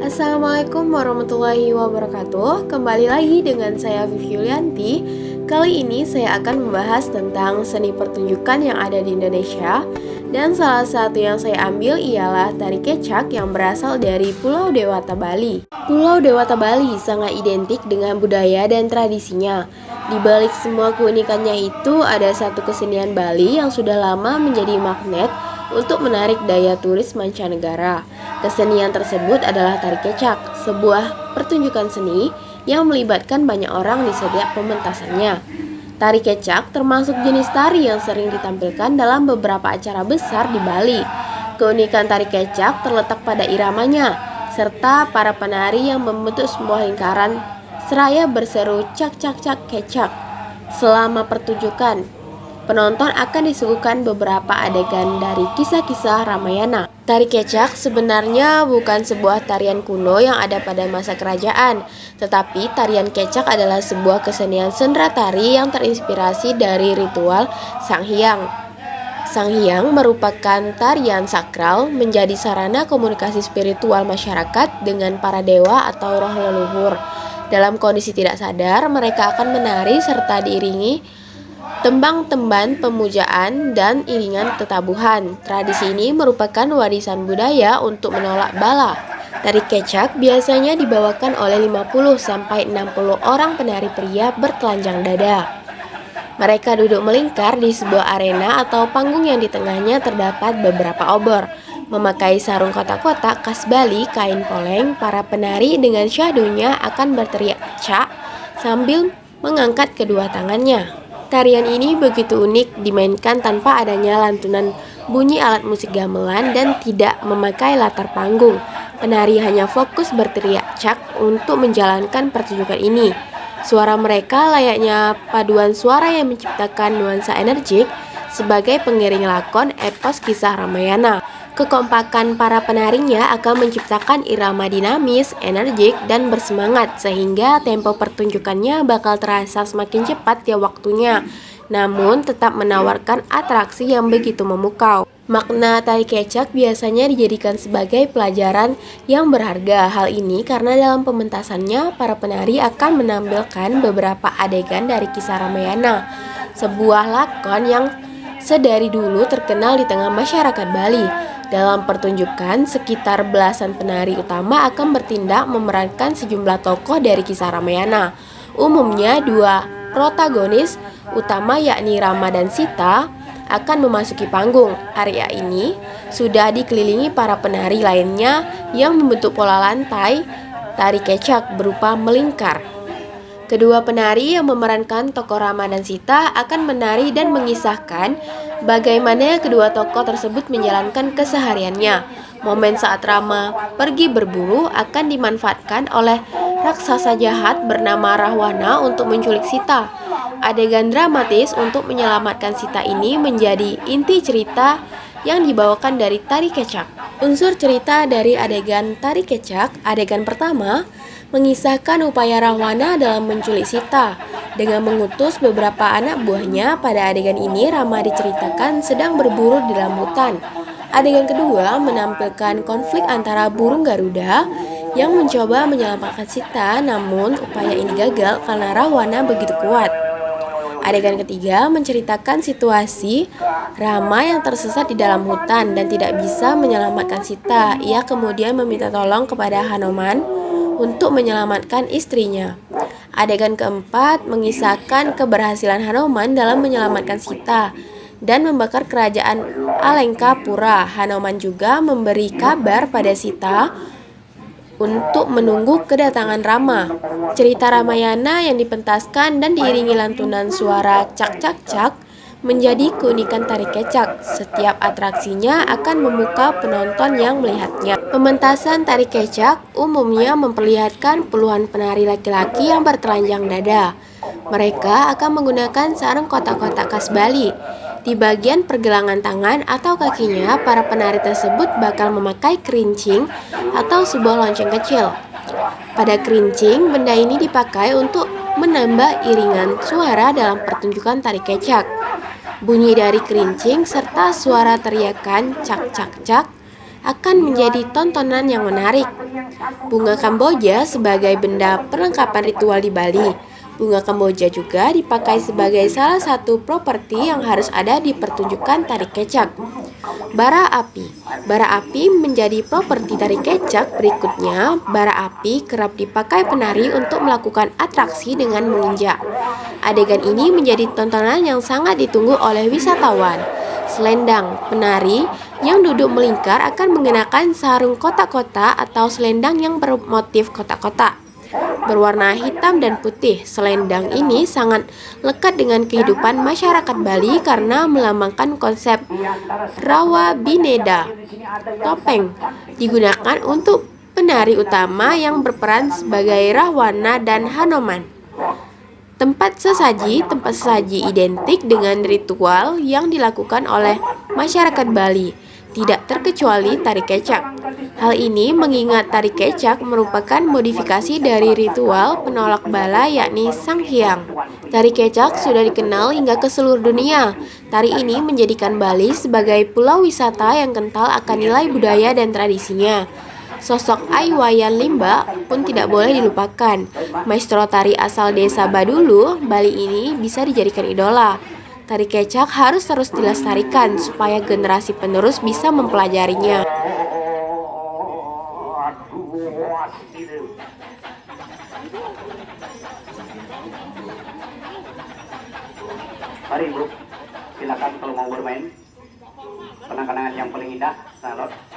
Assalamualaikum warahmatullahi wabarakatuh. Kembali lagi dengan saya Vivi Yulianti. Kali ini saya akan membahas tentang seni pertunjukan yang ada di Indonesia. Dan salah satu yang saya ambil ialah tari kecak yang berasal dari Pulau Dewata, Bali. Pulau Dewata Bali sangat identik dengan budaya dan tradisinya. Di balik semua keunikannya itu ada satu kesenian Bali yang sudah lama menjadi magnet untuk menarik daya turis mancanegara. Kesenian tersebut adalah tari kecak, sebuah pertunjukan seni yang melibatkan banyak orang di setiap pementasannya. Tari kecak termasuk jenis tari yang sering ditampilkan dalam beberapa acara besar di Bali. Keunikan tari kecak terletak pada iramanya, serta para penari yang membentuk sebuah lingkaran seraya berseru cak cak cak kecak. Selama pertunjukan, penonton akan disuguhkan beberapa adegan dari kisah-kisah Ramayana. Tari kecak sebenarnya bukan sebuah tarian kuno yang ada pada masa kerajaan, tetapi tarian kecak adalah sebuah kesenian sendera tari yang terinspirasi dari ritual Sang Hyang. Sang Hyang merupakan tarian sakral menjadi sarana komunikasi spiritual masyarakat dengan para dewa atau roh leluhur. Dalam kondisi tidak sadar, mereka akan menari serta diiringi tembang-temban pemujaan dan iringan tetabuhan. Tradisi ini merupakan warisan budaya untuk menolak bala. Tari kecak biasanya dibawakan oleh 50-60 orang penari pria bertelanjang dada. Mereka duduk melingkar di sebuah arena atau panggung yang di tengahnya terdapat beberapa obor. Memakai sarung kotak-kotak khas Bali, kain poleng, para penari dengan syadonya akan berteriak cak sambil mengangkat kedua tangannya. Tarian ini begitu unik dimainkan tanpa adanya lantunan bunyi alat musik gamelan dan tidak memakai latar panggung. Penari hanya fokus berteriak cak untuk menjalankan pertunjukan ini. Suara mereka layaknya paduan suara yang menciptakan nuansa energik sebagai pengiring lakon epos kisah Ramayana. Kekompakan para penarinya akan menciptakan irama dinamis, energik, dan bersemangat sehingga tempo pertunjukannya bakal terasa semakin cepat tiap waktunya, namun tetap menawarkan atraksi yang begitu memukau. Makna tari kecak biasanya dijadikan sebagai pelajaran yang berharga. Hal ini karena dalam pementasannya para penari akan menampilkan beberapa adegan dari kisah Ramayana, sebuah lakon yang sedari dulu terkenal di tengah masyarakat Bali. Dalam pertunjukan, sekitar belasan penari utama akan bertindak memerankan sejumlah tokoh dari kisah Ramayana. Umumnya dua protagonis utama yakni Rama dan Sita akan memasuki panggung. Area ini sudah dikelilingi para penari lainnya yang membentuk pola lantai tari kecak berupa melingkar. Kedua penari yang memerankan tokoh Rama dan Sita akan menari dan mengisahkan bagaimana kedua tokoh tersebut menjalankan kesehariannya. Momen saat Rama pergi berburu akan dimanfaatkan oleh raksasa jahat bernama Rahwana untuk menculik Sita. Adegan dramatis untuk menyelamatkan Sita ini menjadi inti cerita yang dibawakan dari tari kecak. Unsur cerita dari adegan tari kecak, adegan pertama, mengisahkan upaya Rahwana dalam menculik Sita dengan mengutus beberapa anak buahnya. Pada adegan ini Rama diceritakan sedang berburu di dalam hutan. Adegan kedua menampilkan konflik antara burung Garuda yang mencoba menyelamatkan Sita, namun upaya ini gagal karena Rahwana begitu kuat. Adegan ketiga menceritakan situasi Rama yang tersesat di dalam hutan dan tidak bisa menyelamatkan Sita. Ia kemudian meminta tolong kepada Hanuman untuk menyelamatkan istrinya. Adegan keempat mengisahkan keberhasilan Hanuman dalam menyelamatkan Sita dan membakar kerajaan Alengkapura. Hanuman juga memberi kabar pada Sita untuk menunggu kedatangan Rama. Cerita Ramayana yang dipentaskan dan diiringi lantunan suara cak cak cak menjadi keunikan tari kecak. Setiap atraksinya akan memukau penonton yang melihatnya. Pementasan tari kecak umumnya memperlihatkan puluhan penari laki-laki yang bertelanjang dada. Mereka akan menggunakan sarung kotak-kotak khas Bali. Di bagian pergelangan tangan atau kakinya, para penari tersebut bakal memakai kerincing atau sebuah lonceng kecil. Pada kerincing, benda ini dipakai untuk menambah iringan suara dalam pertunjukan tari kecak. Bunyi dari kerincing serta suara teriakan cak cak cak akan menjadi tontonan yang menarik. Bunga Kamboja sebagai benda perlengkapan ritual di Bali. Bunga Kamboja juga dipakai sebagai salah satu properti yang harus ada di pertunjukan tari kecak. Bara api. Bara api menjadi properti tari kecak berikutnya. Bara api kerap dipakai penari untuk melakukan atraksi dengan menginjak. Adegan ini menjadi tontonan yang sangat ditunggu oleh wisatawan. Selendang. Penari yang duduk melingkar akan mengenakan sarung kotak-kotak atau selendang yang bermotif kotak-kotak berwarna hitam dan putih. Selendang ini sangat lekat dengan kehidupan masyarakat Bali karena melambangkan konsep Rawa Bineda. Topeng digunakan untuk penari utama yang berperan sebagai Rahwana dan Hanoman. Tempat sesaji identik dengan ritual yang dilakukan oleh masyarakat Bali, tidak terkecuali tari kecak. Hal ini mengingat tari kecak merupakan modifikasi dari ritual penolak bala yakni Sang Hyang. Tari kecak sudah dikenal hingga ke seluruh dunia. Tari ini menjadikan Bali sebagai pulau wisata yang kental akan nilai budaya dan tradisinya. Sosok Ai Wayan Limba pun tidak boleh dilupakan. Maestro tari asal desa Badulu, Bali ini bisa dijadikan idola. Tari kecak harus terus dilestarikan supaya generasi penerus bisa mempelajarinya. Mari Bro, silakan kalau mau bermain. Kenang-kenangan yang paling indah, Salot.